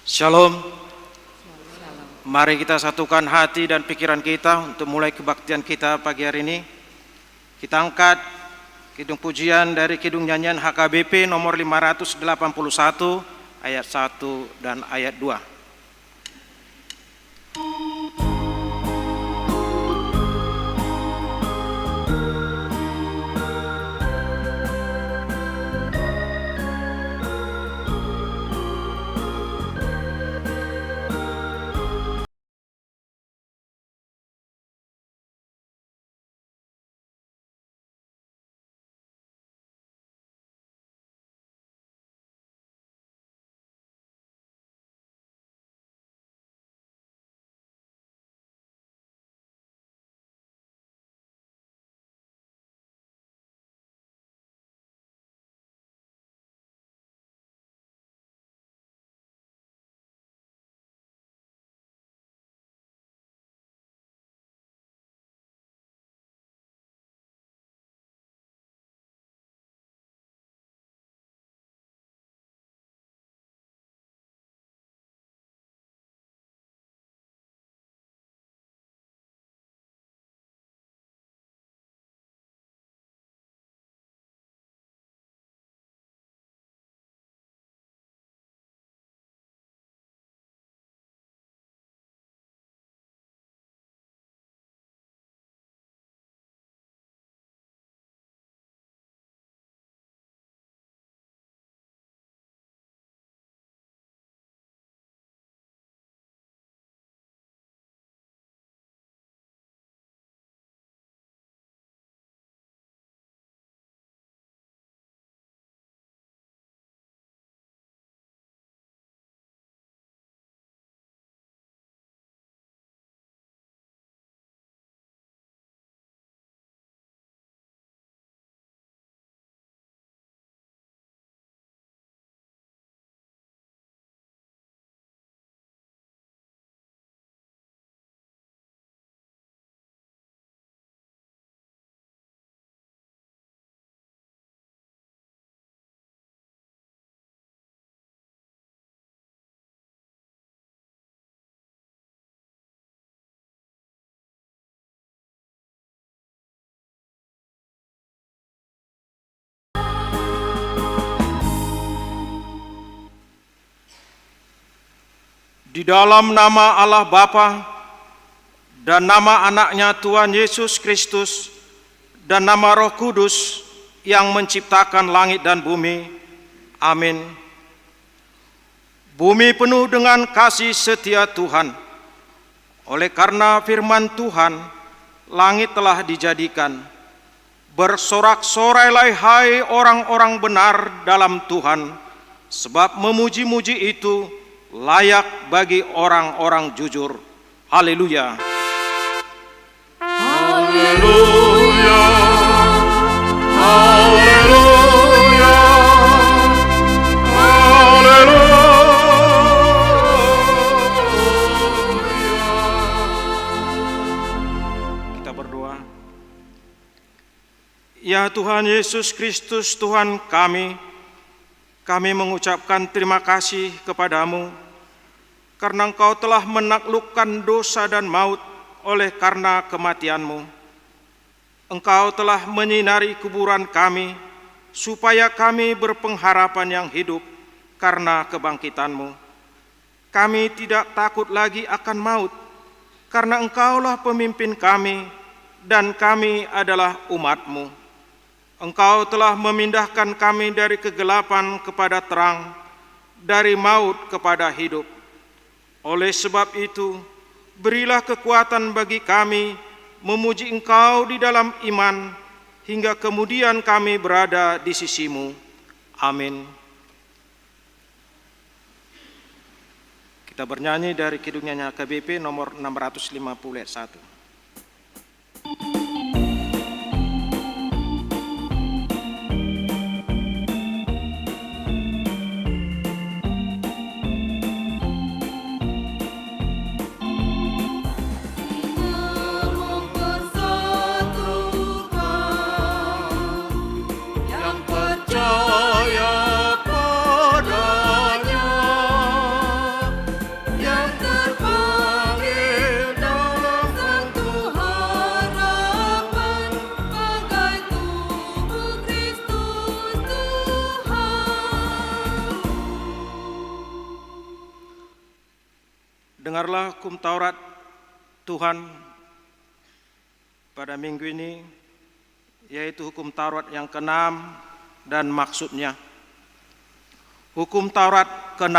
Shalom. Mari kita satukan hati dan pikiran kita untuk mulai kebaktian kita pagi hari ini. Kita angkat kidung pujian dari kidung nyanyian HKBP nomor 581 ayat 1 dan ayat 2. Di dalam nama Allah Bapa dan nama anaknya Tuhan Yesus Kristus dan nama Roh Kudus yang menciptakan langit dan bumi. Amin. Bumi penuh dengan kasih setia Tuhan. Oleh karena firman Tuhan, langit telah dijadikan. Bersorak-sorailah hai orang-orang benar dalam Tuhan, sebab memuji-muji itu layak bagi orang-orang jujur. Haleluya. Haleluya. Haleluya. Haleluya. Kita berdoa. Ya Tuhan Yesus Kristus, Tuhan kami mengucapkan terima kasih kepadamu karena Engkau telah menaklukkan dosa dan maut oleh karena kematian-Mu. Engkau telah menyinari kuburan kami supaya kami berpengharapan yang hidup karena kebangkitan-Mu. Kami tidak takut lagi akan maut karena Engkaulah pemimpin kami dan kami adalah umat-Mu. Engkau telah memindahkan kami dari kegelapan kepada terang, dari maut kepada hidup. Oleh sebab itu, berilah kekuatan bagi kami memuji Engkau di dalam iman, hingga kemudian kami berada di sisi-Mu. Amin. Kita bernyanyi dari kidung nyanyian HKBP nomor 650 ayat 1. Percaya padanya Dengarlah hukum Taurat Tuhan pada minggu ini, yaitu hukum Taurat yang ke-6 dan maksudnya. Hukum Taurat ke-6.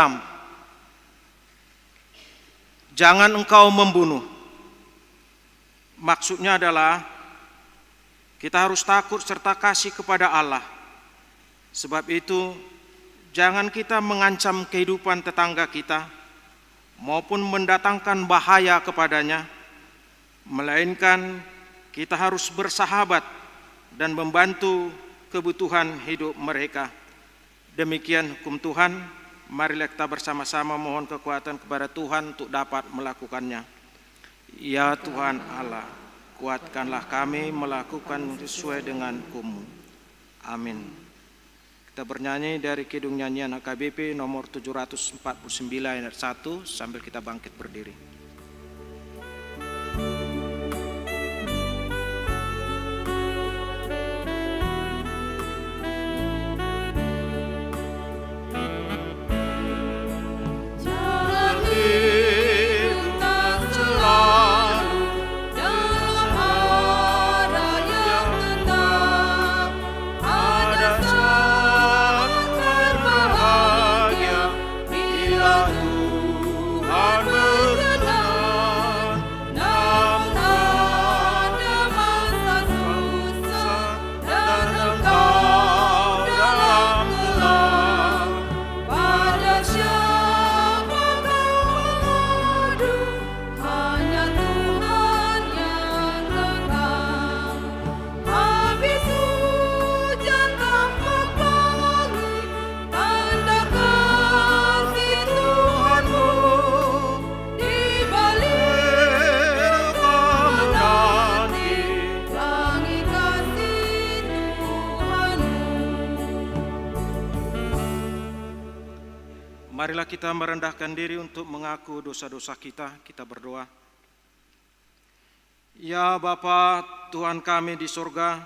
Jangan engkau membunuh. Maksudnya adalah kita harus takut serta kasih kepada Allah. Sebab itu, jangan kita mengancam kehidupan tetangga kita maupun mendatangkan bahaya kepadanya, melainkan kita harus bersahabat dan membantu kebutuhan hidup mereka. Demikian hukum Tuhan. Marilah kita bersama-sama mohon kekuatan kepada Tuhan untuk dapat melakukannya. Ya Tuhan Allah, kuatkanlah kami melakukan sesuai dengan hukum-Mu. Amin. Kita bernyanyi dari Kidung Nyanyian HKBP nomor 749 ayat 1 sambil kita bangkit berdiri. Marilah kita merendahkan diri untuk mengaku dosa-dosa kita. Kita berdoa. Ya Bapa Tuhan kami di surga,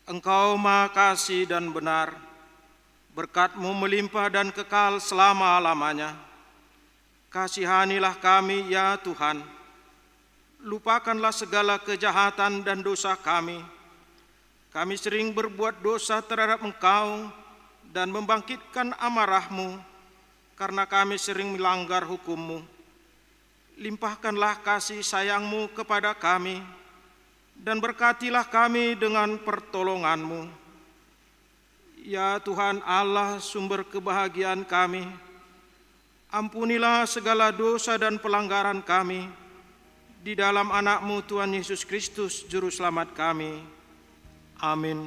Engkau Maha Kasih dan benar, berkat-Mu melimpah dan kekal selama-lamanya. Kasihanilah kami ya Tuhan, lupakanlah segala kejahatan dan dosa kami. Kami sering berbuat dosa terhadap Engkau dan membangkitkan amarah-Mu, karena kami sering melanggar hukum-Mu. Limpahkanlah kasih sayang-Mu kepada kami, dan berkatilah kami dengan pertolongan-Mu. Ya Tuhan Allah, sumber kebahagiaan kami, ampunilah segala dosa dan pelanggaran kami, di dalam anak-Mu Tuhan Yesus Kristus, Juru Selamat kami. Amin.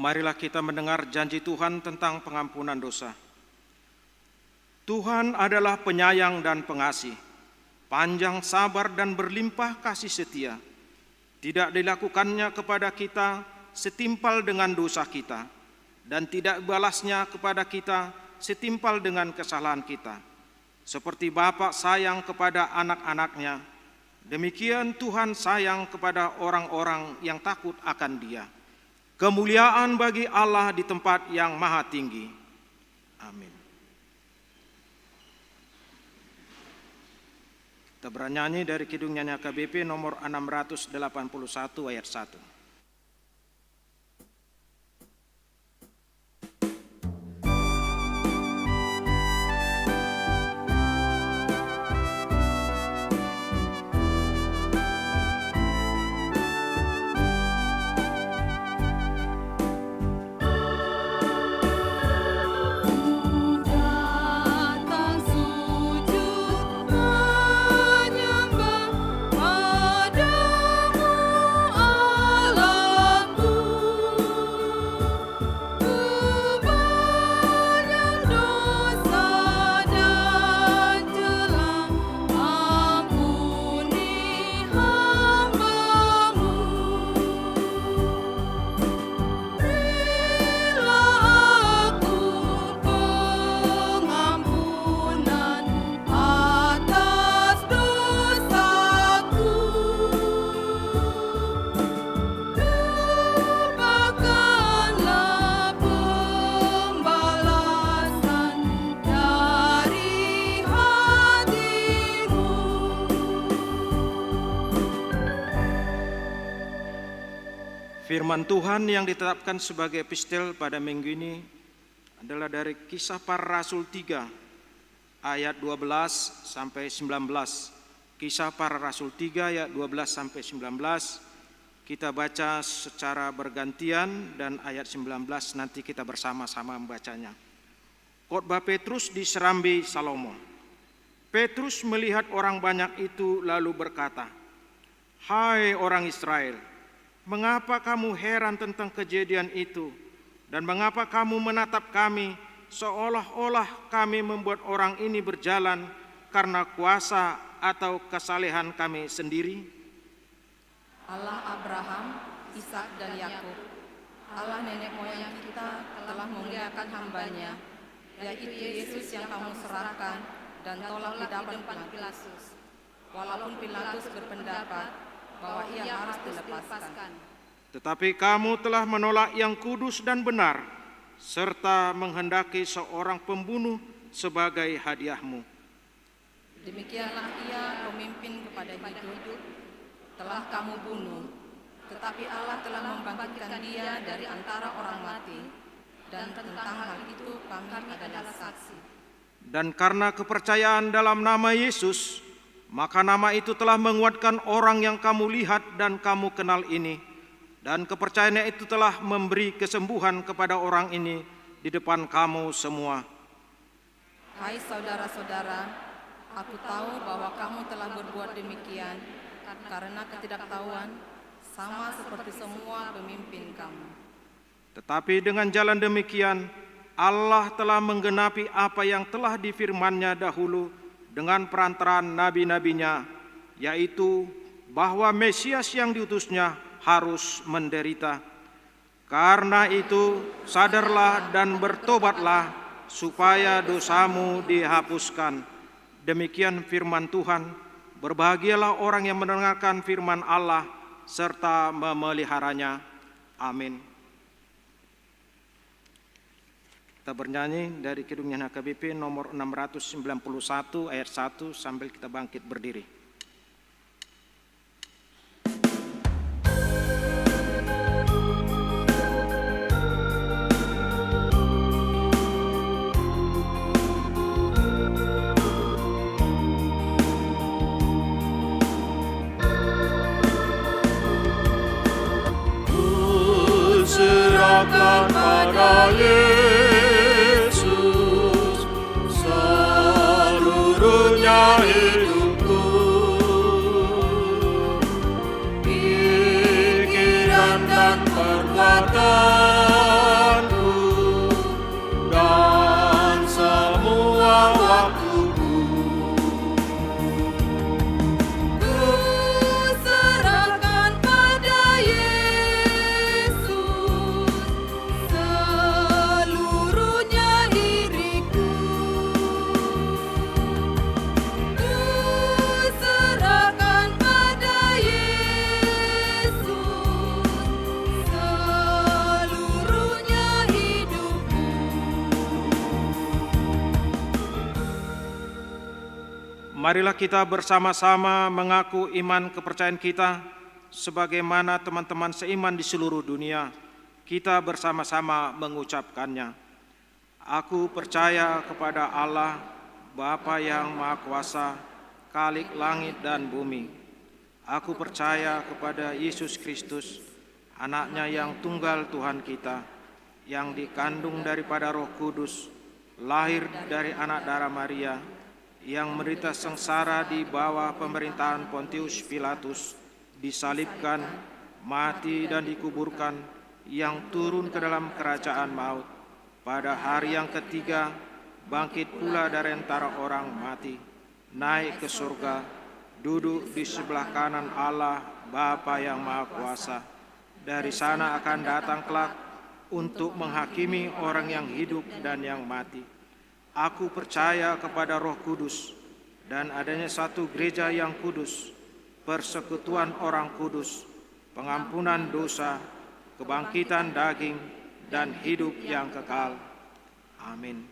Marilah kita mendengar janji Tuhan tentang pengampunan dosa. Tuhan adalah penyayang dan pengasih, panjang sabar dan berlimpah kasih setia. Tidak dilakukannya kepada kita setimpal dengan dosa kita, dan tidak balasnya kepada kita setimpal dengan kesalahan kita. Seperti Bapa sayang kepada anak-anaknya, demikian Tuhan sayang kepada orang-orang yang takut akan Dia. Kemuliaan bagi Allah di tempat yang maha tinggi. Amin. Kita bernyanyi dari Kidung Nyanyian HKBP nomor 681 ayat 1. Firman Tuhan yang ditetapkan sebagai epistel pada minggu ini adalah dari Kisah Para Rasul 3 ayat 12 sampai 19. Kisah Para Rasul 3 ayat 12 sampai 19. Kita baca secara bergantian dan ayat 19 nanti kita bersama-sama membacanya. Khotbah Petrus di Serambi Salomo. Petrus melihat orang banyak itu lalu berkata, "Hai orang Israel, mengapa kamu heran tentang kejadian itu? Dan mengapa kamu menatap kami seolah-olah kami membuat orang ini berjalan karena kuasa atau kesalehan kami sendiri? Allah Abraham, Ishak dan Yakub, Allah nenek moyang kita telah memuliakan hamba-Nya, yaitu Yesus yang kamu serahkan dan tolak di depan Pilatus, walaupun Pilatus berpendapat bahwa ia harus dilepaskan. Tetapi kamu telah menolak yang kudus dan benar, serta menghendaki seorang pembunuh sebagai hadiahmu. Demikianlah ia pemimpin kepada hidup, telah kamu bunuh, tetapi Allah telah membangkitkan dia dari antara orang mati, dan tentang hal itu kami adalah saksi. Dan karena kepercayaan dalam nama Yesus, maka nama itu telah menguatkan orang yang kamu lihat dan kamu kenal ini. Dan kepercayaannya itu telah memberi kesembuhan kepada orang ini di depan kamu semua. Hai saudara-saudara, aku tahu bahwa kamu telah berbuat demikian karena ketidaktahuan, sama seperti semua pemimpin kamu. Tetapi dengan jalan demikian, Allah telah menggenapi apa yang telah difirman-Nya dahulu dengan perantaraan nabi-nabinya, yaitu bahwa Mesias yang diutus-Nya harus menderita. Karena itu, sadarlah dan bertobatlah supaya dosamu dihapuskan. Demikian firman Tuhan. Berbahagialah orang yang mendengarkan firman Allah serta memeliharanya. Amin. Kita bernyanyi dari Kidung Nyanyian HKBP nomor 691 ayat 1 sambil kita bangkit berdiri. Serahkan pada Yesus seluruhnya hidupku, pikiran dan perbuatanku, dan semua waktuku. Serahkan pada Yesus seluruhnya diriku. Serahkan pada Yesus seluruhnya hidupku. Marilah kita bersama-sama mengaku iman kepercayaan kita sebagaimana teman-teman seiman di seluruh dunia. Kita bersama-sama mengucapkannya. Aku percaya kepada Allah, Bapa yang Maha Kuasa, Khalik langit dan bumi. Aku percaya kepada Yesus Kristus, Anak-Nya yang tunggal Tuhan kita, yang dikandung daripada Roh Kudus, lahir dari anak darah Maria, yang menderita sengsara di bawah pemerintahan Pontius Pilatus, disalibkan, mati dan dikuburkan, yang turun ke dalam kerajaan maut. Pada hari yang ketiga, bangkit pula dari antara orang mati, naik ke surga, duduk di sebelah kanan Allah Bapa yang Maha Kuasa. Dari sana akan datang kelak untuk menghakimi orang yang hidup dan yang mati. Aku percaya kepada Roh Kudus dan adanya satu gereja yang kudus, persekutuan orang kudus, pengampunan dosa, kebangkitan daging, dan hidup yang kekal. Amin.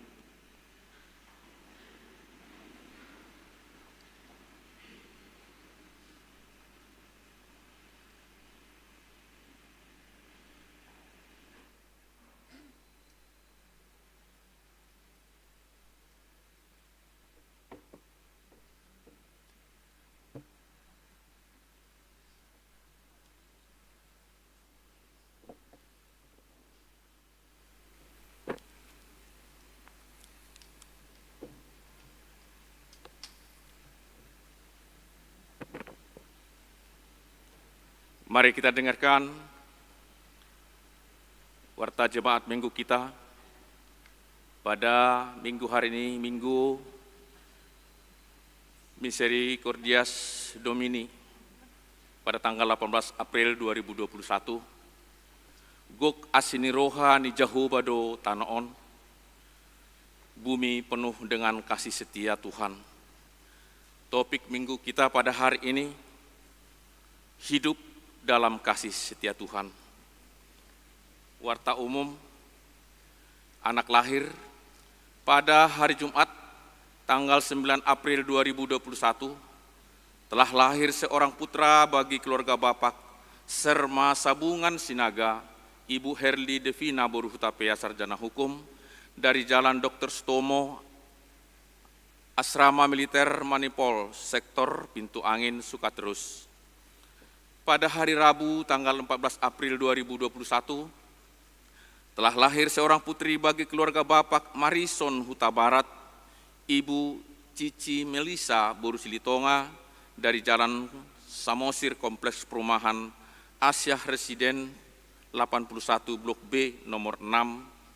Mari kita dengarkan warta jemaat minggu kita pada minggu hari ini, Minggu Misericordias Domini, pada tanggal 18 April 2021. Gok asiniroha ni Jehovah do tanaon, bumi penuh dengan kasih setia Tuhan. Topik minggu kita pada hari ini, hidup dalam kasih setia Tuhan. Warta umum, anak lahir pada hari Jumat tanggal 9 April 2021, telah lahir seorang putra bagi keluarga Bapak Serma Sabungan Sinaga, Ibu Herli Devina Boruhutapea Sarjana Hukum, dari Jalan Dr. Stomo, Asrama Militer Manipol, Sektor Pintu Angin, Sukaterus. Pada hari Rabu tanggal 14 April 2021, telah lahir seorang putri bagi keluarga Bapak Marison Huta Barat, Ibu Cici Melisa Borusilitonga, dari Jalan Samosir Kompleks Perumahan Asia Residen 81 Blok B nomor 6,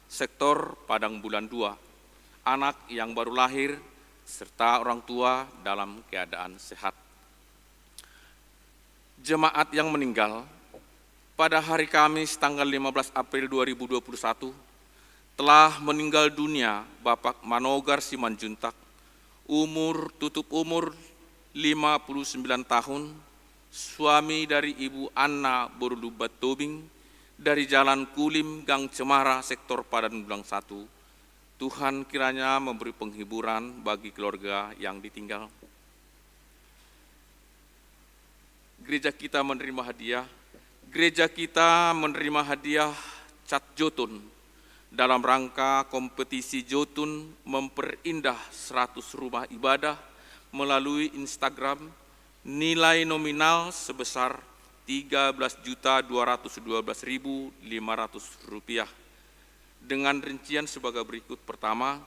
Sektor Padang Bulan 2, anak yang baru lahir serta orang tua dalam keadaan sehat. Jemaat yang meninggal pada hari Kamis tanggal 15 April 2021 telah meninggal dunia Bapak Manogar Simanjuntak, tutup umur 59 tahun, suami dari Ibu Anna Borulubat Tobing, dari Jalan Kulim Gang Cemara, Sektor Padan Bulang 1. Tuhan kiranya memberi penghiburan bagi keluarga yang ditinggal. Gereja kita menerima hadiah cat jotun dalam rangka kompetisi jotun memperindah 100 rumah ibadah melalui Instagram, nilai nominal sebesar Rp13.212.500 dengan rincian sebagai berikut. Pertama,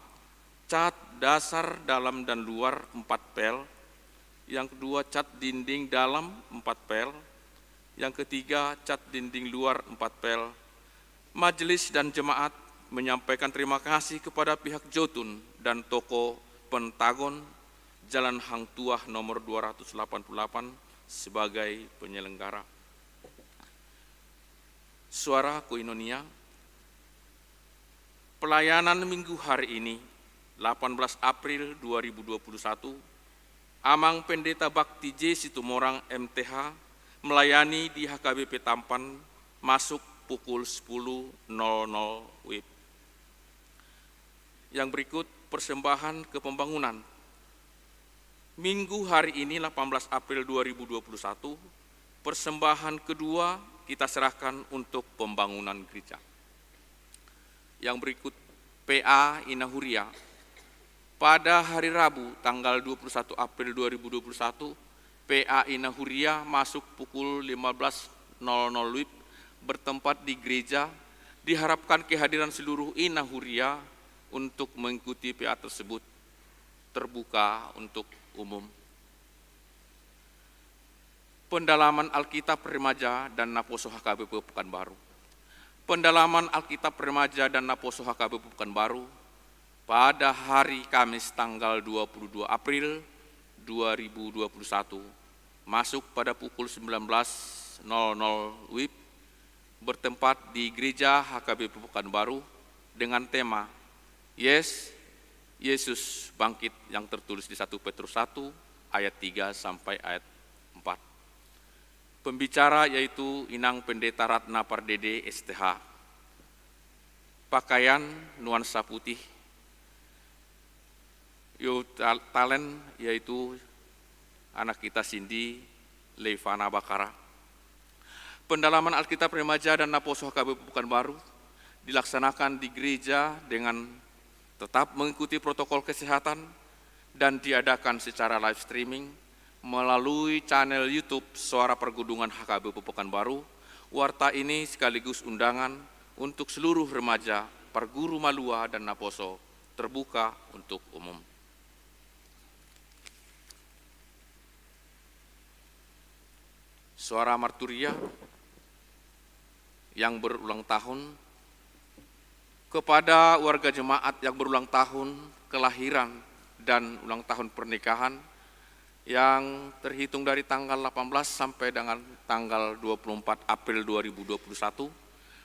cat dasar dalam dan luar 4 pel. Yang kedua, cat dinding dalam 4 pel. Yang ketiga, cat dinding luar 4 pel. Majelis dan jemaat menyampaikan terima kasih kepada pihak Jotun dan toko Pentagon Jalan Hang Tuah nomor 288 sebagai penyelenggara. Suara Koinonia. Pelayanan minggu hari ini, 18 April 2021, Amang Pendeta Bakti J. Situmorang MTH melayani di HKBP Tampan masuk pukul 10.00 WIB. Yang berikut persembahan ke pembangunan. Minggu hari ini 18 April 2021, persembahan kedua kita serahkan untuk pembangunan gereja. Yang berikut PA Inahuria. Pada hari Rabu tanggal 21 April 2021, PA Inahuria masuk pukul 15.00 WIB bertempat di gereja. Diharapkan kehadiran seluruh Inahuria untuk mengikuti PA tersebut, terbuka untuk umum. Pendalaman Alkitab Remaja dan Naposo HKBP Pekanbaru. Pendalaman Alkitab Remaja dan Naposo HKBP Pekanbaru pada hari Kamis tanggal 22 April 2021 masuk pada pukul 19.00 WIB bertempat di Gereja HKBP Pekanbaru dengan tema Yes, Yesus Bangkit yang tertulis di 1 Petrus 1 ayat 3 sampai ayat 4. Pembicara yaitu Inang Pendeta Ratna Pardede STH. Pakaian nuansa putih. Talent yaitu anak kita Cindy Leivana Bakara. Pendalaman Alkitab Remaja dan Naposo HKBP Pekanbaru dilaksanakan di gereja dengan tetap mengikuti protokol kesehatan dan diadakan secara live streaming melalui channel YouTube Suara Pergudungan HKBP Pekanbaru. Warta ini sekaligus undangan untuk seluruh remaja, perguru Malua dan Naposo, terbuka untuk umum. Suara Marturia yang berulang tahun, kepada warga jemaat yang berulang tahun kelahiran dan ulang tahun pernikahan yang terhitung dari tanggal 18 sampai dengan tanggal 24 April 2021,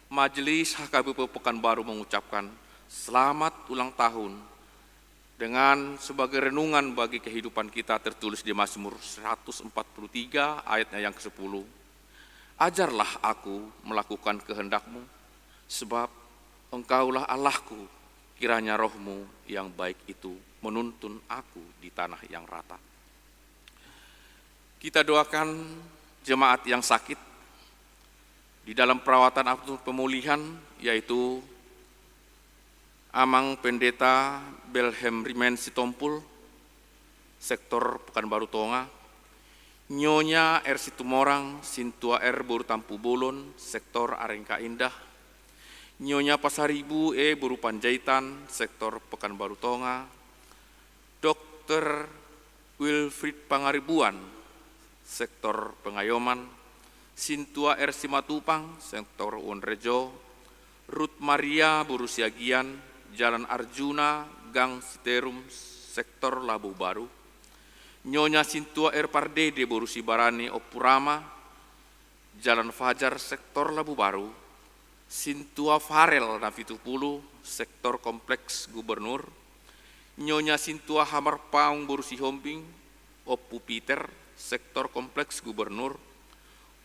Majelis HKBP Pekanbaru mengucapkan selamat ulang tahun dengan sebagai renungan bagi kehidupan kita tertulis di Mazmur 143 ayatnya yang ke-10. Ajarlah aku melakukan kehendak-Mu, sebab Engkaulah Allahku, kiranya roh-Mu yang baik itu menuntun aku di tanah yang rata. Kita doakan jemaat yang sakit di dalam perawatan atau pemulihan, yaitu Amang Pendeta Belhem Rimen Sitompul, sektor Pekanbaru Tonga, Nyonya R. Situmorang, Sintua R. Boru Tampu Bolon, sektor Arengka Indah, Nyonya Pasaribu E. Boru Panjaitan, sektor Pekanbaru Tonga, Dr. Wilfried Pangaribuan, sektor Pengayoman, Sintua R. Simatupang, sektor Wonrejo, Ruth Maria Boru Siagian, Jalan Arjuna, Gang Siterum, sektor Labu Baru, Nyonya Sintua R. Pardede Boru Sibarani Opurama, Jalan Fajar, sektor Labu Baru, Sintua Farel Navitupulu, sektor Kompleks Gubernur, Nyonya Sintua Hamar Paung Boru Sihombing, Oppu Peter, sektor Kompleks Gubernur,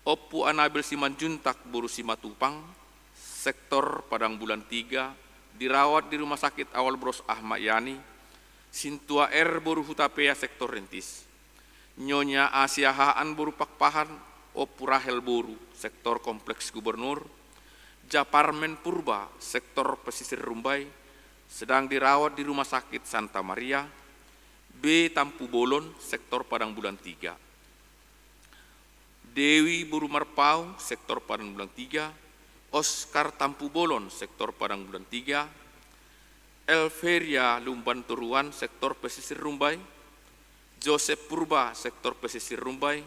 Oppu Anabil Simanjuntak Boru Simatupang, sektor Padang Bulan 3, dirawat di Rumah Sakit Awal Bros Ahmad Yani, Sintua R. Boru Hutapea, sektor Rentis, Nyonya Asia Haan Boru Pakpahan, Oppu Rahel Boru, sektor Kompleks Gubernur, Japarmen Purba, sektor Pesisir Rumbai, sedang dirawat di Rumah Sakit Santa Maria, B. Tampu Bolon, sektor Padang Bulan 3, Dewi Boru Marpau, sektor Padang Bulan 3, Oscar Tampu Bolon, sektor Padang Bulan 3, Elveria Lumban Turuan, sektor Pesisir Rumbai, Joseph Purba, sektor Pesisir Rumbai,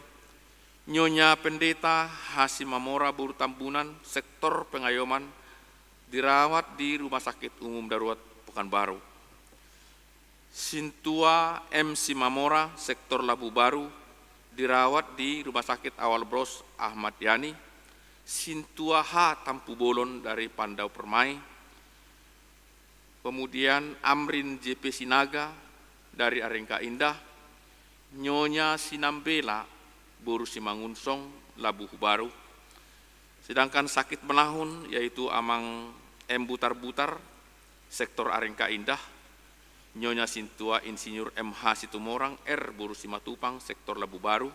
Nyonya Pendeta Hasim Mamora Boru Tambunan, sektor Pengayoman, dirawat di Rumah Sakit Umum Darurat Pekanbaru. Sintua M. Simamora, sektor Labu Baru, dirawat di Rumah Sakit Awal Bros Ahmad Yani. Sintua H. Tampu Bolon dari Pandau Permai. Kemudian Amrin JP Sinaga dari Arengka Indah. Nyonya Sinambela Boru Simangunsong, Labu Baru. Sedangkan sakit menahun yaitu Amang M. Butar-Butar, sektor Arengka Indah, Nyonya Sintua Insinyur MH Situmorang R. Boru Simatupang, sektor Labu Baru,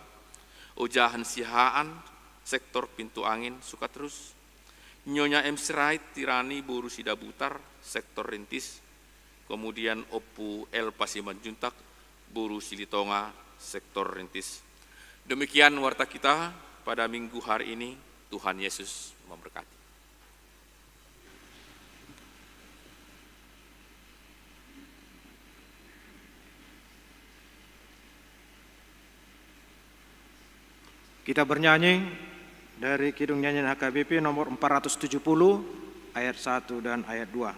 Ojahan Sihaan, sektor Pintu Angin, Sukaterus, Nyonya M. Sirait Tirani Boru Sidabutar, sektor Rentis, kemudian Oppu L. Pasimanjuntak Boru Silitonga, sektor Rentis. Demikian warta kita pada minggu hari ini. Tuhan Yesus memberkati. Kita bernyanyi dari Kidung Nyanyian HKBP nomor 470 ayat 1 dan ayat 2.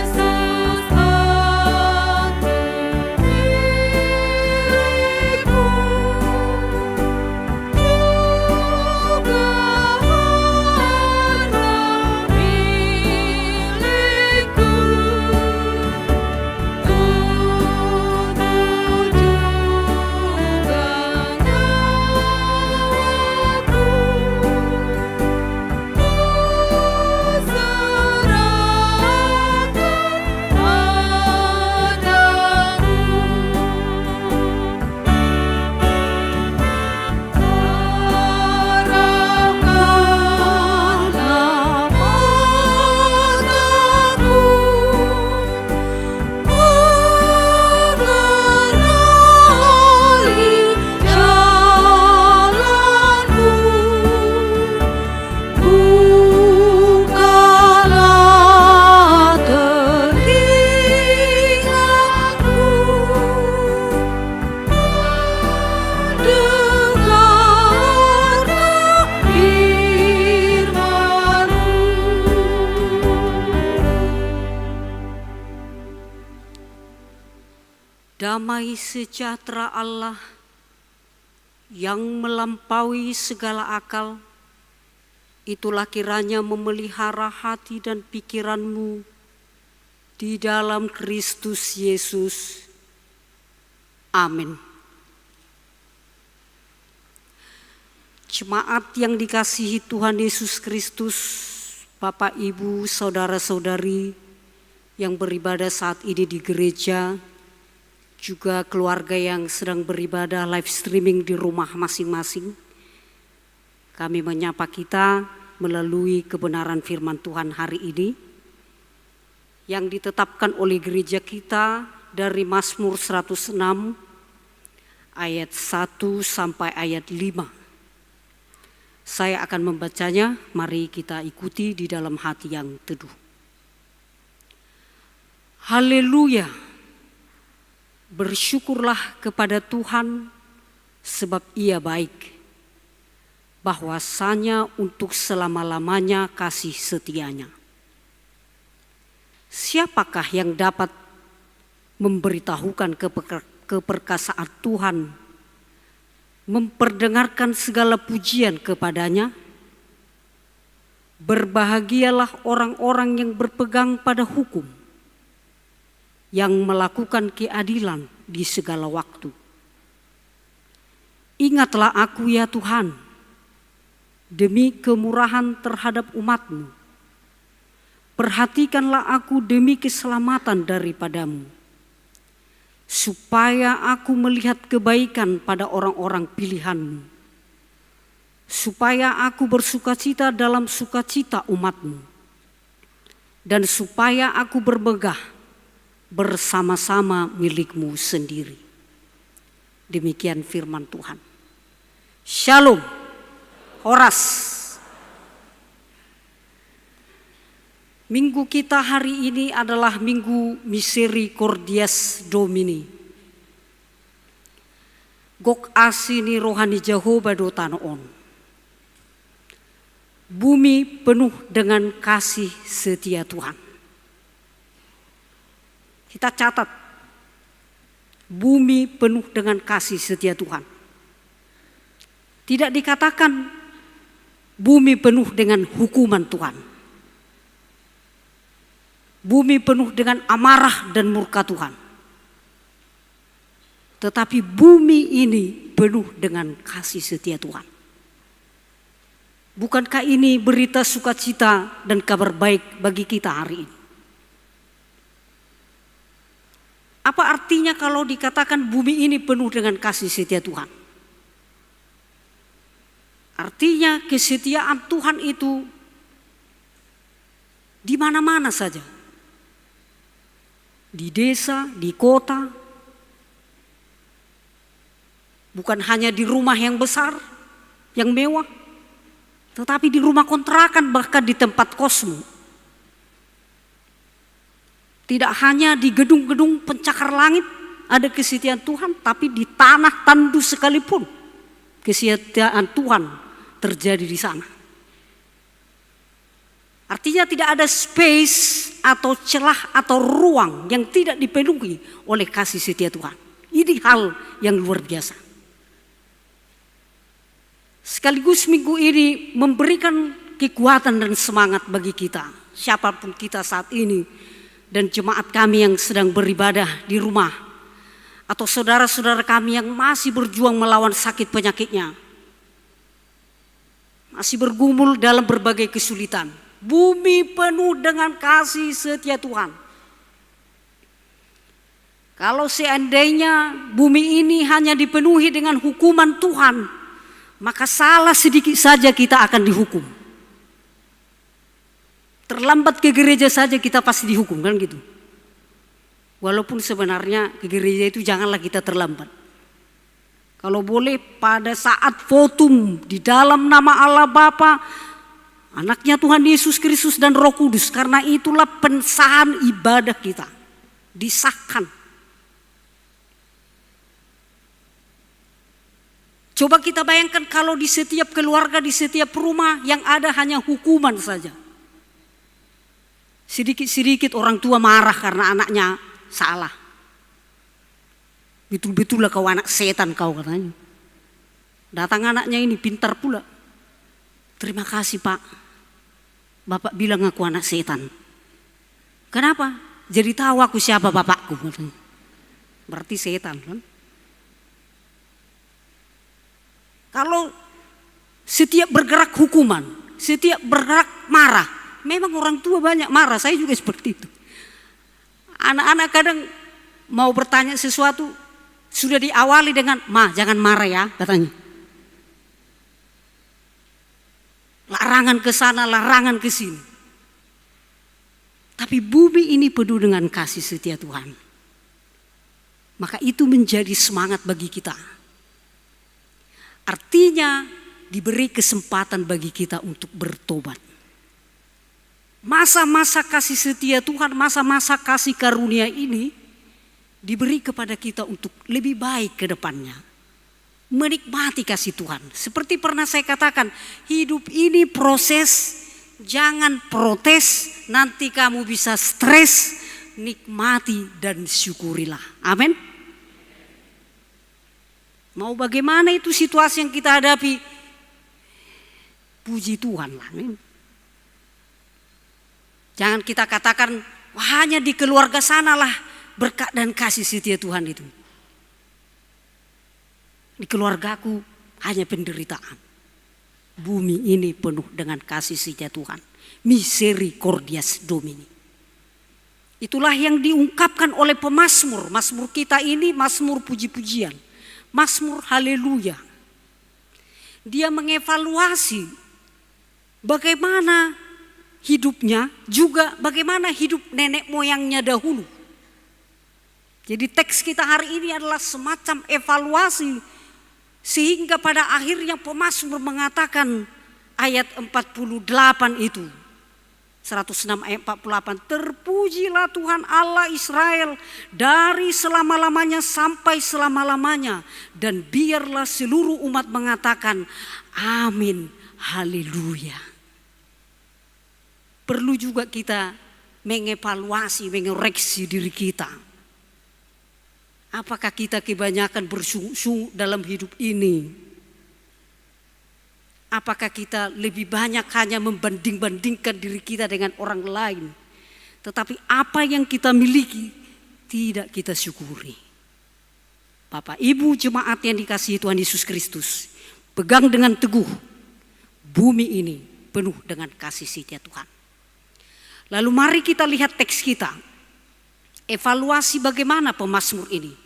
Yesus, aku Damai sejahtera Allah yang melampaui segala akal, itulah kiranya memelihara hati dan pikiranmu di dalam Kristus Yesus. Amin. Jemaat yang dikasihi Tuhan Yesus Kristus, Bapak, Ibu, saudara-saudari yang beribadah saat ini di gereja, juga keluarga yang sedang beribadah live streaming di rumah masing-masing. Kami menyapa kita melalui kebenaran firman Tuhan hari ini yang ditetapkan oleh gereja kita dari Mazmur 106 ayat 1 sampai ayat 5. Saya akan membacanya, mari kita ikuti di dalam hati yang teduh. Haleluya, bersyukurlah kepada Tuhan sebab Ia baik, bahwasanya untuk selama-lamanya kasih setianya. Siapakah yang dapat memberitahukan keperkasaan Tuhan, memperdengarkan segala pujian kepadanya? Berbahagialah orang-orang yang berpegang pada hukum, yang melakukan keadilan di segala waktu. Ingatlah aku ya Tuhan, demi kemurahan terhadap umat-Mu. Perhatikanlah aku demi keselamatan daripadamu, supaya aku melihat kebaikan pada orang-orang pilihan-Mu, supaya aku bersukacita dalam sukacita umat-Mu, dan supaya aku bermegah bersama-sama milik-Mu sendiri. Demikian firman Tuhan. Shalom. Horas. Minggu kita hari ini adalah Minggu Misericordias Domini. Gok asini rohani Jehovah do tanoon. Bumi penuh dengan kasih setia Tuhan. Kita catat, bumi penuh dengan kasih setia Tuhan. Tidak dikatakan bumi penuh dengan hukuman Tuhan. Bumi penuh dengan amarah dan murka Tuhan. Tetapi bumi ini penuh dengan kasih setia Tuhan. Bukankah ini berita sukacita dan kabar baik bagi kita hari ini? Apa artinya kalau dikatakan bumi ini penuh dengan kasih setia Tuhan? Artinya kesetiaan Tuhan itu di mana-mana saja. Di desa, di kota. Bukan hanya di rumah yang besar, yang mewah. Tetapi di rumah kontrakan, bahkan di tempat kosmu. Tidak hanya di gedung-gedung pencakar langit ada kesetiaan Tuhan, tapi di tanah tandus sekalipun kesetiaan Tuhan terjadi di sana. Artinya tidak ada space atau celah atau ruang yang tidak dipenuhi oleh kasih setia Tuhan. Ini hal yang luar biasa. Sekaligus minggu ini memberikan kekuatan dan semangat bagi kita, siapapun kita saat ini, dan jemaat kami yang sedang beribadah di rumah, atau saudara-saudara kami yang masih berjuang melawan sakit penyakitnya, masih bergumul dalam berbagai kesulitan. Bumi penuh dengan kasih setia Tuhan. Kalau seandainya bumi ini hanya dipenuhi dengan hukuman Tuhan, maka salah sedikit saja kita akan dihukum. Terlambat ke gereja saja kita pasti dihukum, kan gitu. Walaupun sebenarnya ke gereja itu janganlah kita terlambat. Kalau boleh pada saat votum di dalam nama Allah Bapa, Anaknya Tuhan Yesus Kristus dan Roh Kudus, karena itulah pensahan ibadah kita disahkan. Coba kita bayangkan kalau di setiap keluarga, di setiap rumah yang ada hanya hukuman saja. Sedikit-sedikit orang tua marah karena anaknya salah. Betul-betul lah kau anak setan kau katanya. Datang anaknya ini pintar pula. Terima kasih Pak. Bapak bilang aku anak setan. Kenapa? Jadi tahu aku siapa bapakku katanya. Berarti setan kan. Kalau setiap bergerak hukuman, setiap bergerak marah, memang orang tua banyak marah, saya juga seperti itu. Anak-anak kadang mau bertanya sesuatu, sudah diawali dengan, "Ma, jangan marah ya," katanya. Larangan ke sana, larangan ke sini. Tapi bumi ini penuh dengan kasih setia Tuhan. Maka itu menjadi semangat bagi kita. Artinya diberi kesempatan bagi kita untuk bertobat. Masa-masa kasih setia Tuhan, masa-masa kasih karunia ini diberi kepada kita untuk lebih baik ke depannya. Menikmati kasih Tuhan. Seperti pernah saya katakan, hidup ini proses, jangan protes, nanti kamu bisa stres, nikmati dan syukurilah. Amin. Mau bagaimana itu situasi yang kita hadapi, puji Tuhan lah. Jangan kita katakan hanya di keluarga sanalah berkat dan kasih setia Tuhan itu. Di keluargaku hanya penderitaan. Bumi ini penuh dengan kasih setia Tuhan. Misericordias Domini. Itulah yang diungkapkan oleh pemazmur. Mazmur kita ini mazmur puji-pujian. Mazmur haleluya. Dia mengevaluasi bagaimana hidupnya, juga bagaimana hidup nenek moyangnya dahulu. Jadi teks kita hari ini adalah semacam evaluasi, sehingga pada akhirnya pemazmur mengatakan ayat 48 itu, 106 ayat 48, terpujilah Tuhan Allah Israel dari selama-lamanya sampai selama-lamanya, dan biarlah seluruh umat mengatakan amin, haleluya. Perlu juga kita mengevaluasi, mengoreksi diri kita. Apakah kita kebanyakan bersungut-sungut dalam hidup ini? Apakah kita lebih banyak hanya membanding-bandingkan diri kita dengan orang lain, tetapi apa yang kita miliki tidak kita syukuri? Bapak Ibu jemaat yang dikasihi Tuhan Yesus Kristus, pegang dengan teguh, bumi ini penuh dengan kasih setia Tuhan. Lalu mari kita lihat teks kita, evaluasi bagaimana pemazmur ini.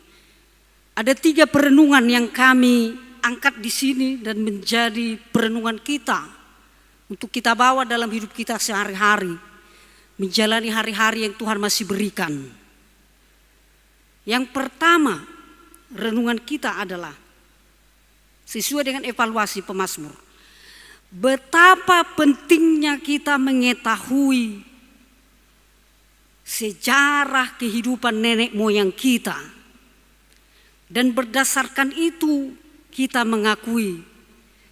Ada 3 perenungan yang kami angkat di sini dan menjadi perenungan kita untuk kita bawa dalam hidup kita sehari-hari, menjalani hari-hari yang Tuhan masih berikan. Yang pertama, renungan kita adalah sesuai dengan evaluasi pemazmur. Betapa pentingnya kita mengetahui sejarah kehidupan nenek moyang kita, dan berdasarkan itu kita mengakui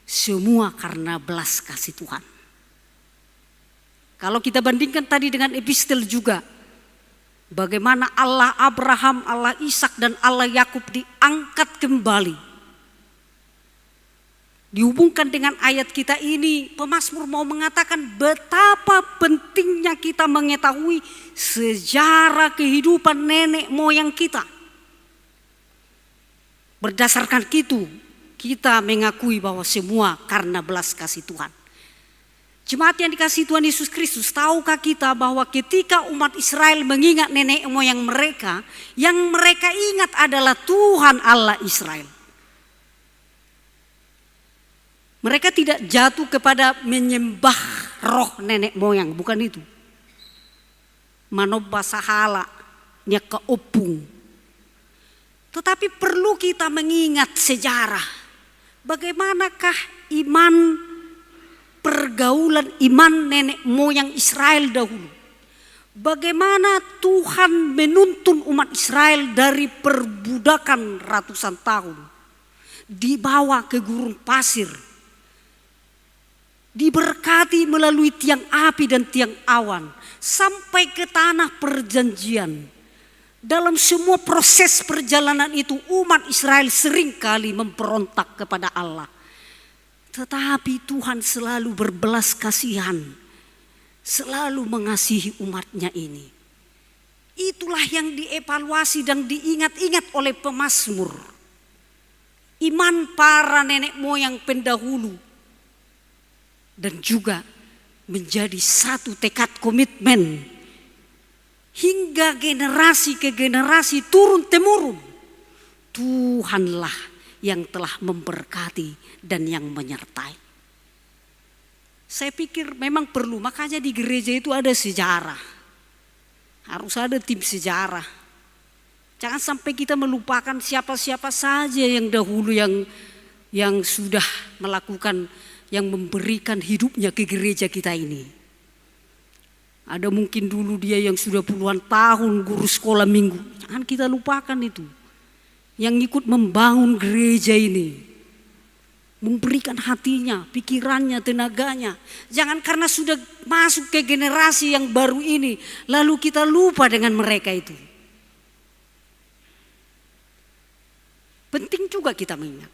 semua karena belas kasih Tuhan. Kalau kita bandingkan tadi dengan epistel juga, bagaimana Allah Abraham, Allah Ishak dan Allah Yakub diangkat kembali. Dihubungkan dengan ayat kita ini, pemazmur mau mengatakan betapa pentingnya kita mengetahui sejarah kehidupan nenek moyang kita. Berdasarkan itu, kita mengakui bahwa semua karena belas kasih Tuhan. Jemaat yang dikasihi Tuhan Yesus Kristus, tahukah kita bahwa ketika umat Israel mengingat nenek moyang mereka, yang mereka ingat adalah Tuhan Allah Israel. Mereka tidak jatuh kepada menyembah roh nenek moyang, bukan itu. Manobah sahala, nyaka opung. Tetapi perlu kita mengingat sejarah. Bagaimanakah iman, pergaulan iman nenek moyang Israel dahulu. Bagaimana Tuhan menuntun umat Israel dari perbudakan ratusan tahun. Dibawa ke gurun pasir. Diberkati melalui tiang api dan tiang awan. Sampai ke tanah perjanjian. Dalam semua proses perjalanan itu umat Israel seringkali memberontak kepada Allah. Tetapi Tuhan selalu berbelas kasihan, selalu mengasihi umatnya ini. Itulah yang dievaluasi dan diingat-ingat oleh pemazmur. Iman para nenek moyang pendahulu dan juga menjadi satu tekad komitmen hingga generasi ke generasi turun-temurun. Tuhanlah yang telah memberkati dan yang menyertai. Saya pikir memang perlu, makanya di gereja itu ada sejarah. Harus ada tim sejarah. Jangan sampai kita melupakan siapa-siapa saja yang dahulu yang sudah melakukan, yang memberikan hidupnya ke gereja kita ini. Ada mungkin dulu dia yang sudah puluhan tahun guru sekolah minggu. Jangan kita lupakan itu. Yang ikut membangun gereja ini. Memberikan hatinya, pikirannya, tenaganya. Jangan karena sudah masuk ke generasi yang baru ini, lalu kita lupa dengan mereka itu. Penting juga kita mengingat.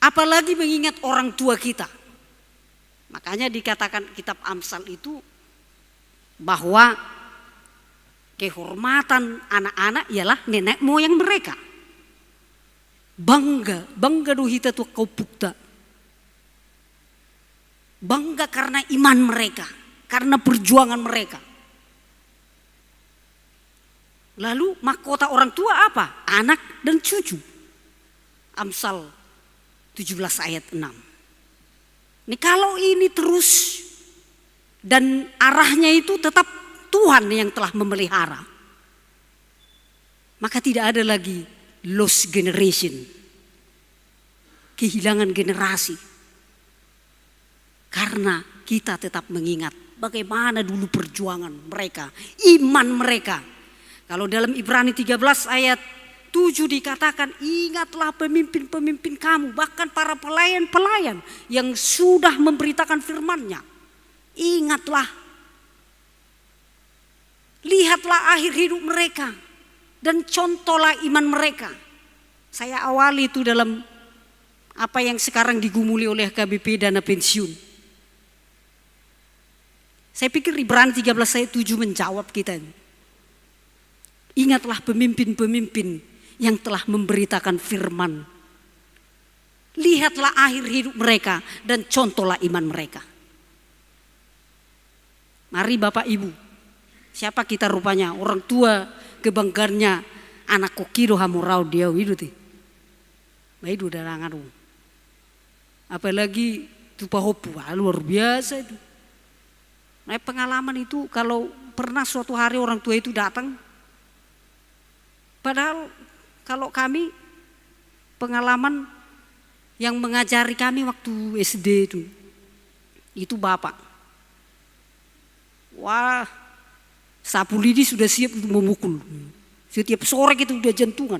Apalagi mengingat orang tua kita. Makanya dikatakan kitab Amsal itu bahwa kehormatan anak-anak ialah nenek moyang mereka. Bangga dohita tu kau pukta. Bangga karena iman mereka, karena perjuangan mereka. Lalu mahkota orang tua apa? Anak dan cucu. Amsal 17 ayat 6. Ini kalau ini terus dan arahnya itu tetap Tuhan yang telah memelihara, maka tidak ada lagi lost generation, kehilangan generasi. Karena kita tetap mengingat bagaimana dulu perjuangan mereka, iman mereka. Kalau dalam Ibrani 13 ayat 7 dikatakan, ingatlah pemimpin-pemimpin kamu, bahkan para pelayan-pelayan yang sudah memberitakan firman-Nya. Ingatlah, lihatlah akhir hidup mereka dan contohlah iman mereka. Saya awali itu dalam apa yang sekarang digumuli oleh KBP dana pensiun. Saya pikir Ibrani 13 ayat 7 menjawab kita. Ingatlah pemimpin-pemimpin yang telah memberitakan firman. Lihatlah akhir hidup mereka dan contohlah iman mereka. Mari Bapak Ibu, siapa kita rupanya? Orang tua kebanggaannya anak kokido hamurau dia itu ti. Baidu darangan. Apalagi tupa hopu, luar biasa itu. Nah, pengalaman itu kalau pernah suatu hari orang tua itu datang, padahal kalau kami pengalaman yang mengajari kami waktu SD itu bapak. Wah, sapu lidi sudah siap untuk memukul. Setiap sore itu udah jantungan.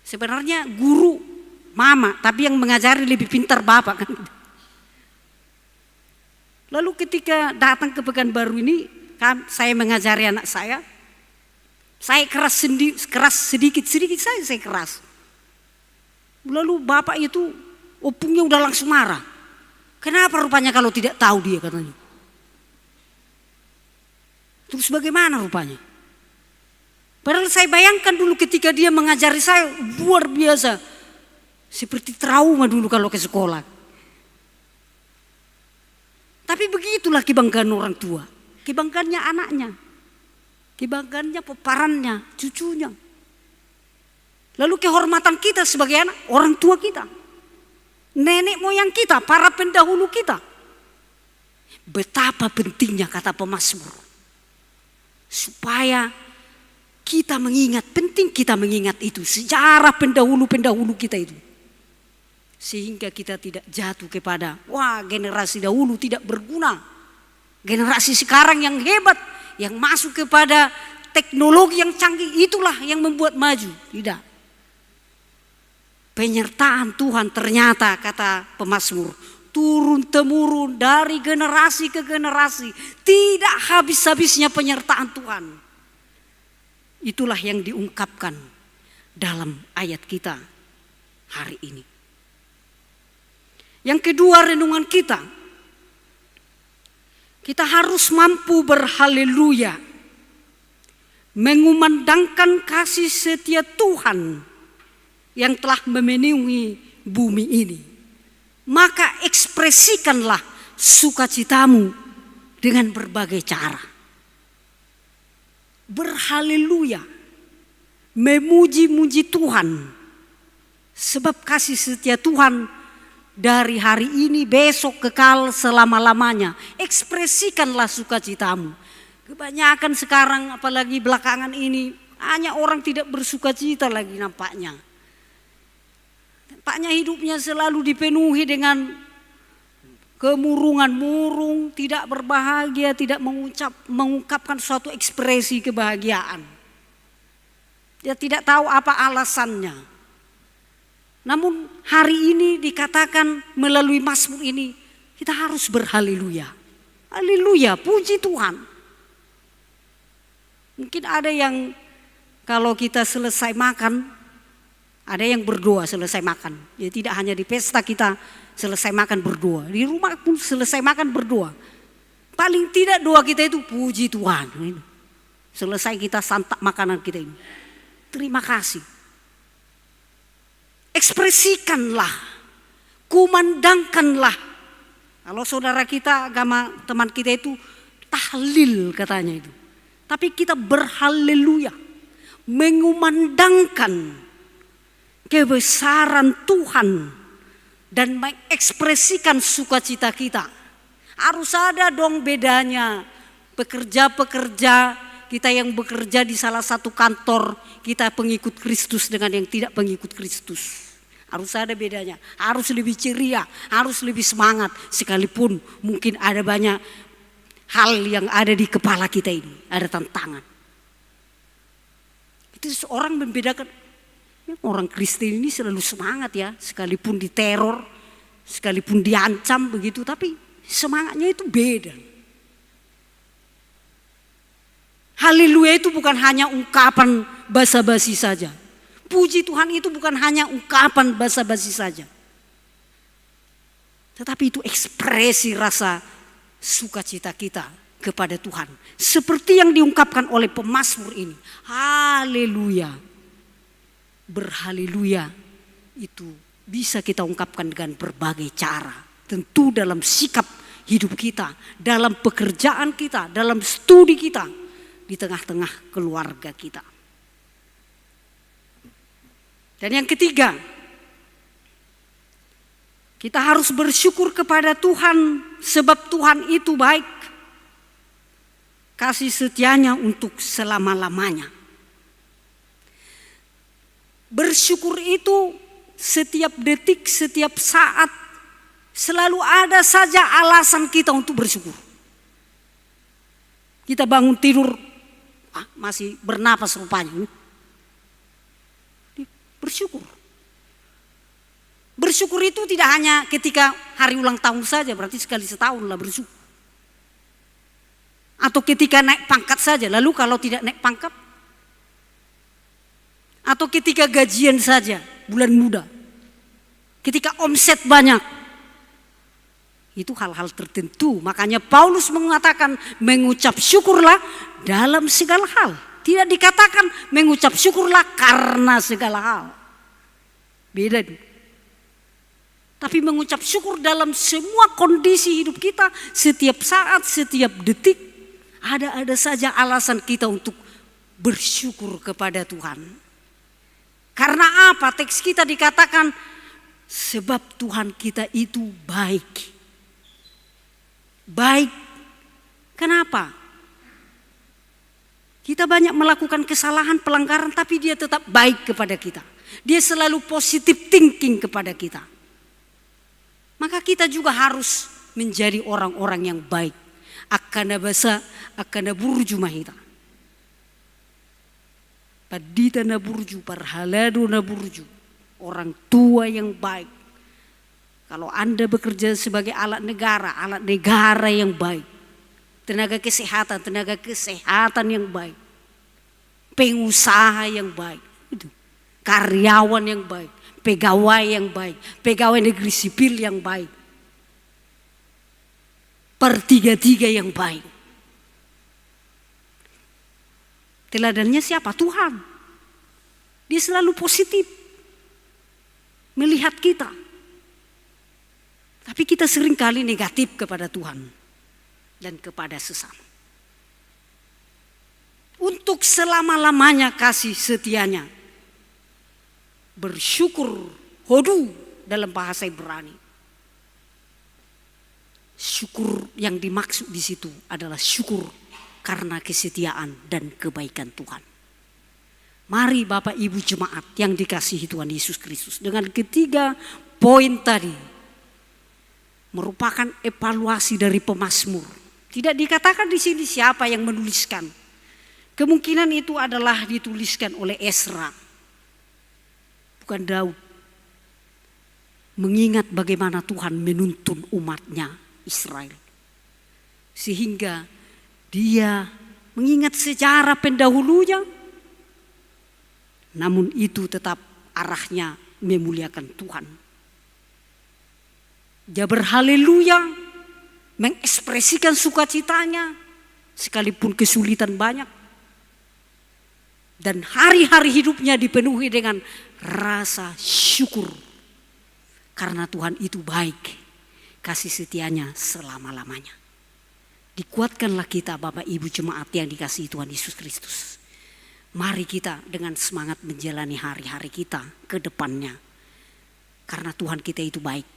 Sebenarnya guru mama, tapi yang mengajari lebih pintar bapak kan. Lalu ketika datang ke Pekanbaru ini, saya mengajari anak saya keras sedikit saya keras. Lalu bapak itu opungnya udah langsung marah. Kenapa rupanya kalau tidak tahu dia katanya. Terus bagaimana rupanya? Padahal saya bayangkan dulu ketika dia mengajari saya luar biasa. Seperti trauma dulu kalau ke sekolah. Tapi begitulah kebanggaan orang tua. Kebanggaannya anaknya. Kebanggaannya peparannya, cucunya. Lalu kehormatan kita sebagai anak, orang tua kita. Nenek moyang kita, para pendahulu kita. Betapa pentingnya kata pemazmur. Supaya kita mengingat, penting kita mengingat itu. Sejarah pendahulu-pendahulu kita itu. Sehingga kita tidak jatuh kepada, wah generasi dahulu tidak berguna. Generasi sekarang yang hebat. Yang masuk kepada teknologi yang canggih, itulah yang membuat maju. Tidak. Penyertaan Tuhan ternyata kata pemazmur turun-temurun dari generasi ke generasi. Tidak habis-habisnya penyertaan Tuhan. Itulah yang diungkapkan dalam ayat kita hari ini. Yang kedua, renungan kita harus mampu berhaleluya, mengumandangkan kasih setia Tuhan yang telah memenuhi bumi ini. Maka ekspresikanlah sukacitamu dengan berbagai cara. Berhaleluya, memuji-muji Tuhan, sebab kasih setia Tuhan dari hari ini, besok, kekal selama-lamanya. Ekspresikanlah sukacitamu. Kebanyakan sekarang, apalagi belakangan ini, hanya orang tidak bersukacita lagi nampaknya. Nampaknya hidupnya selalu dipenuhi dengan kemurungan-murung, tidak berbahagia, tidak mengungkapkan suatu ekspresi kebahagiaan. Dia tidak tahu apa alasannya. Namun hari ini dikatakan melalui Mazmur ini, kita harus berhaleluya. Haleluya, puji Tuhan. Mungkin ada yang kalau kita selesai makan, ada yang berdoa selesai makan. Jadi tidak hanya di pesta kita selesai makan berdoa, di rumah pun selesai makan berdoa. Paling tidak doa kita itu puji Tuhan. Selesai kita santap makanan kita ini, terima kasih. Ekspresikanlah, kumandangkanlah. Kalau saudara kita agama teman kita itu tahlil katanya itu, tapi kita berhaleluya, mengumandangkan kebesaran Tuhan dan mengekspresikan sukacita kita. Harus ada dong bedanya. Pekerja-pekerja kita yang bekerja di salah satu kantor, kita pengikut Kristus dengan yang tidak pengikut Kristus. Harus ada bedanya. Harus lebih ceria, harus lebih semangat. Sekalipun mungkin ada banyak hal yang ada di kepala kita ini, ada tantangan. Itu seorang membedakan. Orang Kristen ini selalu semangat ya, sekalipun diteror, sekalipun diancam begitu, tapi semangatnya itu beda. Haleluya itu bukan hanya ungkapan basa-basi saja. Puji Tuhan itu bukan hanya ungkapan basa-basi saja. Tetapi itu ekspresi rasa sukacita kita kepada Tuhan. Seperti yang diungkapkan oleh pemazmur ini. Haleluya. Berhaleluya itu bisa kita ungkapkan dengan berbagai cara. Tentu dalam sikap hidup kita, dalam pekerjaan kita, dalam studi kita, di tengah-tengah keluarga kita. Dan yang ketiga, kita harus bersyukur kepada Tuhan sebab Tuhan itu baik. Kasih setianya untuk selama-lamanya. Bersyukur itu setiap detik, setiap saat selalu ada saja alasan kita untuk bersyukur. Kita bangun tidur, masih bernapas rupanya. Bersyukur. Bersyukur itu tidak hanya ketika hari ulang tahun saja, berarti sekali setahun lah bersyukur. Atau ketika naik pangkat saja, lalu kalau tidak naik pangkat, atau ketika gajian saja, bulan muda, ketika omset banyak, itu hal-hal tertentu. Makanya Paulus mengatakan mengucap syukurlah dalam segala hal. Tidak dikatakan mengucap syukurlah karena segala hal. Beda. Tapi mengucap syukur dalam semua kondisi hidup kita, setiap saat, setiap detik, ada saja alasan kita untuk bersyukur kepada Tuhan. Karena apa? Teks kita dikatakan sebab Tuhan kita itu baik. Baik. Kenapa? Kita banyak melakukan kesalahan, pelanggaran, tapi dia tetap baik kepada kita. Dia selalu positive thinking kepada kita. Maka kita juga harus menjadi orang-orang yang baik. Akana basa, akana burju mahita. Padita na burju, parhalado na burju. Orang tua yang baik. Kalau Anda bekerja sebagai alat negara yang baik. Tenaga kesehatan yang baik. pengusaha yang baik, itu karyawan yang baik, pegawai yang baik, pegawai negeri sipil yang baik, pertiga-tiga yang baik. Teladannya siapa? Tuhan. Dia selalu positif melihat kita. Tapi kita seringkali negatif kepada Tuhan dan kepada sesama. Untuk selama-lamanya kasih setianya. Bersyukur, hodu dalam bahasa Ibrani. Syukur yang dimaksud di situ adalah syukur karena kesetiaan dan kebaikan Tuhan. Mari Bapak Ibu jemaat yang dikasihi Tuhan Yesus Kristus, dengan ketiga poin tadi merupakan evaluasi dari pemazmur. Tidak dikatakan di sini siapa yang menuliskan. Kemungkinan itu adalah dituliskan oleh Esra, bukan Daud. Mengingat bagaimana Tuhan menuntun umatnya Israel, sehingga dia mengingat sejarah pendahulunya, namun itu tetap arahnya memuliakan Tuhan. Dia berhaleluya, mengekspresikan sukacitanya sekalipun kesulitan banyak. Dan hari-hari hidupnya dipenuhi dengan rasa syukur. Karena Tuhan itu baik, kasih setianya selama-lamanya. Dikuatkanlah kita Bapak Ibu jemaat yang dikasihi Tuhan Yesus Kristus. Mari kita dengan semangat menjalani hari-hari kita ke depannya. Karena Tuhan kita itu baik.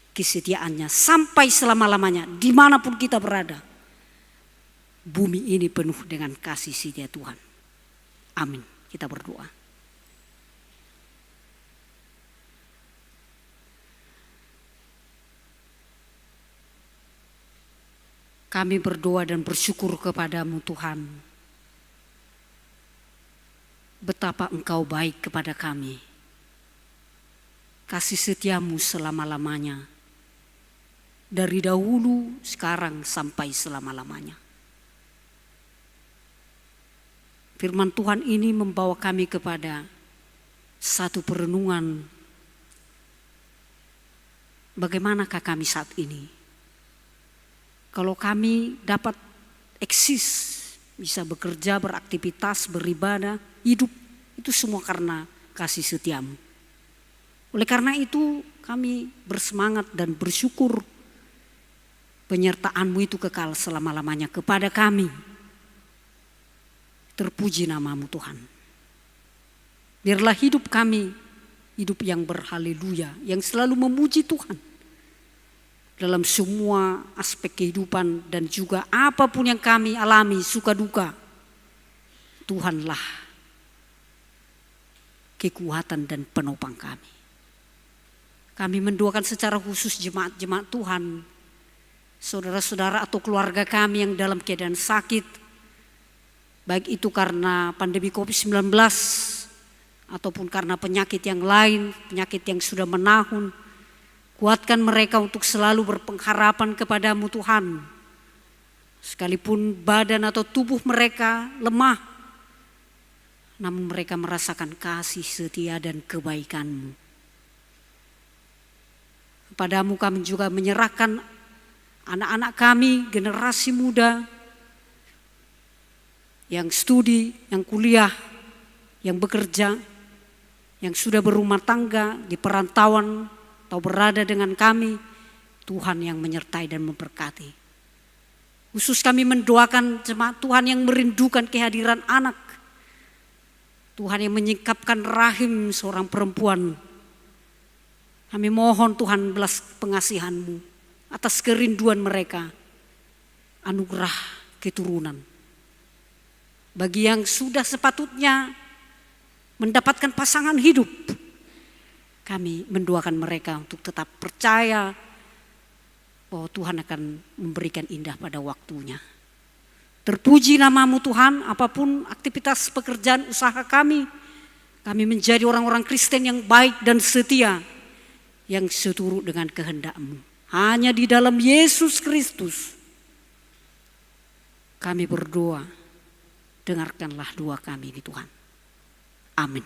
Kesetiaannya sampai selama-lamanya dimanapun kita berada. Bumi ini penuh dengan kasih setia Tuhan. Amin. Kita berdoa. Kami berdoa dan bersyukur kepadamu Tuhan. Betapa Engkau baik kepada kami. Kasih setiamu selama-lamanya. Dari dahulu, sekarang, sampai selama-lamanya. Firman Tuhan ini membawa kami kepada satu perenungan. Bagaimanakah kami saat ini? Kalau kami dapat eksis, bisa bekerja, beraktivitas, beribadah, hidup, itu semua karena kasih setiamu. Oleh karena itu kami bersemangat dan bersyukur penyertaan-Mu itu kekal selama-lamanya kepada kami. Terpuji nama-Mu Tuhan. Biarlah hidup kami, hidup yang berhaleluya, yang selalu memuji Tuhan. Dalam semua aspek kehidupan dan juga apapun yang kami alami, suka duka, Tuhanlah kekuatan dan penopang kami. Kami mendoakan secara khusus jemaat-jemaat Tuhan, saudara-saudara atau keluarga kami yang dalam keadaan sakit, baik itu karena pandemi COVID-19 ataupun karena penyakit yang lain, penyakit yang sudah menahun. Kuatkan mereka untuk selalu berpengharapan kepadamu Tuhan. Sekalipun badan atau tubuh mereka lemah, namun mereka merasakan kasih setia dan kebaikan-Mu. Kepadamu kami juga menyerahkan anak-anak kami, generasi muda, yang studi, yang kuliah, yang bekerja, yang sudah berumah tangga, di perantauan, atau berada dengan kami, Tuhan yang menyertai dan memberkati. Khusus kami mendoakan jemaat Tuhan yang merindukan kehadiran anak. Tuhan yang menyingkapkan rahim seorang perempuan. Kami mohon Tuhan belas pengasihan-Mu atas kerinduan mereka. Anugerah keturunan. Bagi yang sudah sepatutnya mendapatkan pasangan hidup, kami mendoakan mereka untuk tetap percaya bahwa Tuhan akan memberikan indah pada waktunya. Terpuji nama-Mu Tuhan, apapun aktivitas pekerjaan usaha kami menjadi orang-orang Kristen yang baik dan setia, yang seturut dengan kehendak-Mu. Hanya di dalam Yesus Kristus kami berdoa dengarkanlah doa kami ini Tuhan. Amin.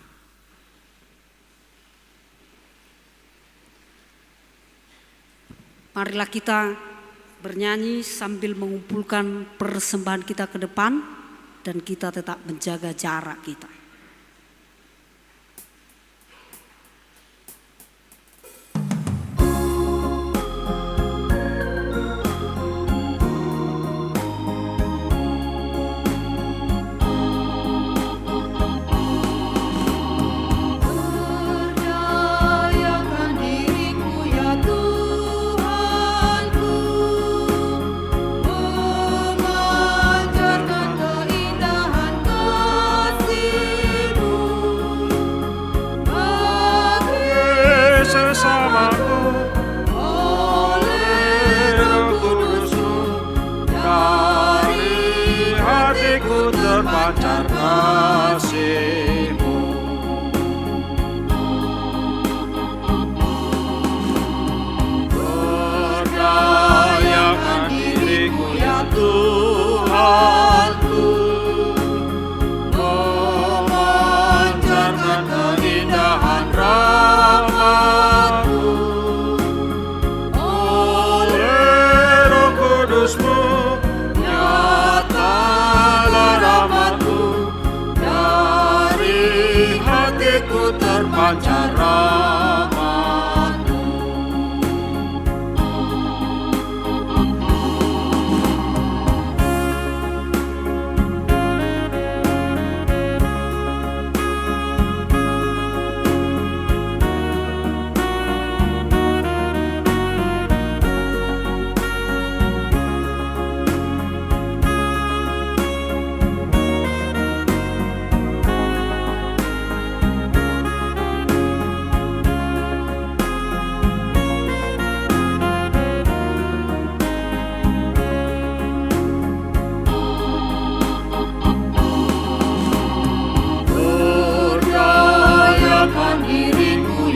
Marilah kita bernyanyi sambil mengumpulkan persembahan kita ke depan dan kita tetap menjaga jarak kita. Terpancar kasih-Mu. Berdayakan diriku ya Tuhanku, memancarkan keindahan rahmat-Mu. Oleh Roh Kudus-Mu terpancar rahmat-Mu. diriku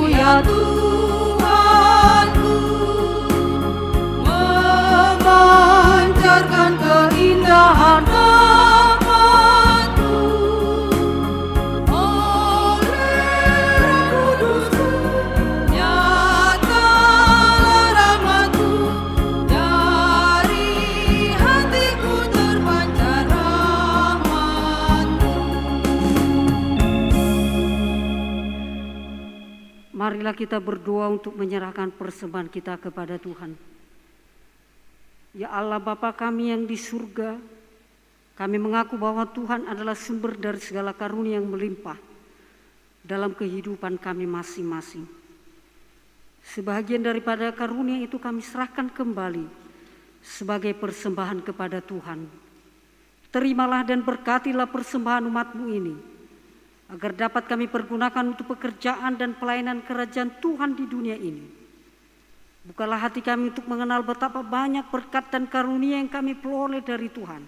ya Tuhanku, memancarkan keindahan rahmat-Mu. Oleh Roh Kudus-Mu, nyatalah rahmat-Mu, dari hatiku terpancar marilah kita berdoa untuk menyerahkan persembahan kita kepada Tuhan. Ya Allah Bapa kami yang di surga, kami mengaku bahwa Tuhan adalah sumber dari segala karunia yang melimpah dalam kehidupan kami masing-masing. Sebahagian daripada karunia itu kami serahkan kembali sebagai persembahan kepada Tuhan. Terimalah dan berkatilah persembahan umat-Mu ini, agar dapat kami pergunakan untuk pekerjaan dan pelayanan kerajaan Tuhan di dunia ini. Bukalah hati kami untuk mengenal betapa banyak berkat dan karunia yang kami peroleh dari Tuhan,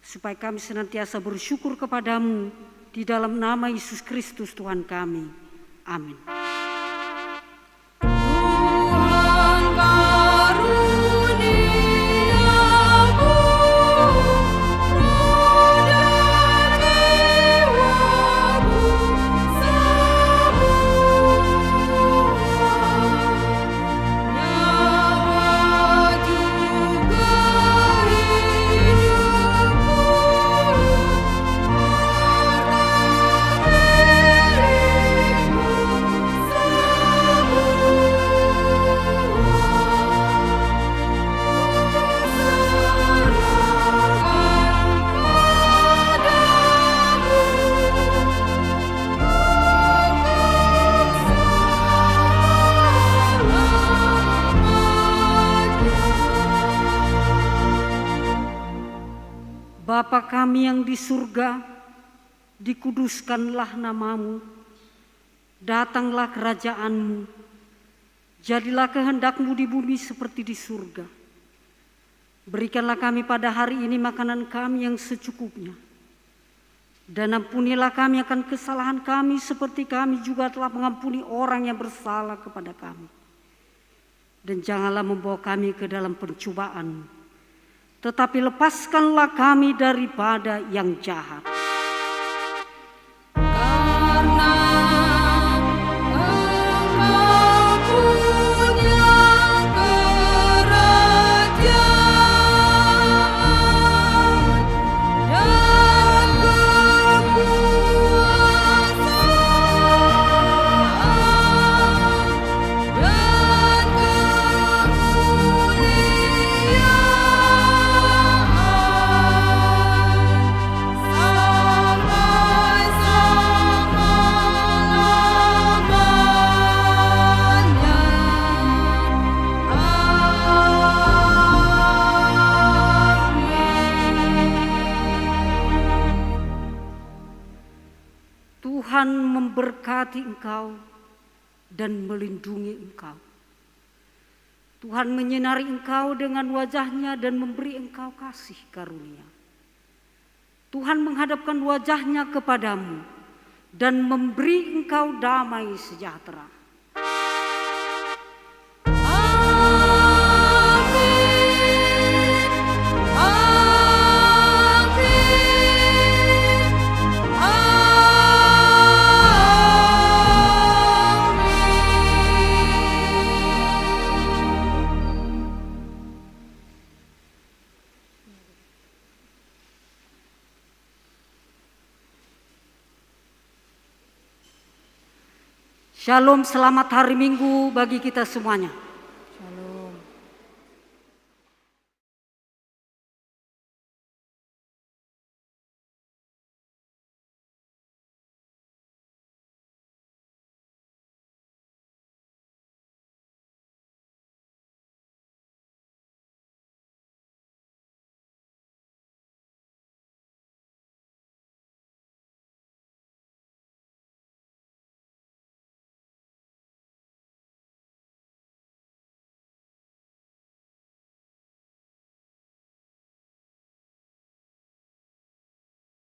supaya kami senantiasa bersyukur kepadamu di dalam nama Yesus Kristus Tuhan kami. Amin. Bapa kami yang di surga, dikuduskanlah nama-Mu, datanglah kerajaan-Mu, jadilah kehendak-Mu di bumi seperti di surga. Berikanlah kami pada hari ini makanan kami yang secukupnya, dan ampunilah kami akan kesalahan kami seperti kami juga telah mengampuni orang yang bersalah kepada kami. Dan janganlah membawa kami ke dalam pencobaan, tetapi lepaskanlah kami daripada yang jahat. Karena Engkau punya kerajaan dan kekuasaan dan Tuhan memberkati engkau dan melindungi engkau. Tuhan menyinari engkau dengan wajah-Nya dan memberi engkau kasih karunia. Tuhan menghadapkan wajah-Nya kepadamu dan memberi engkau damai sejahtera. Shalom, selamat hari Minggu bagi kita semuanya.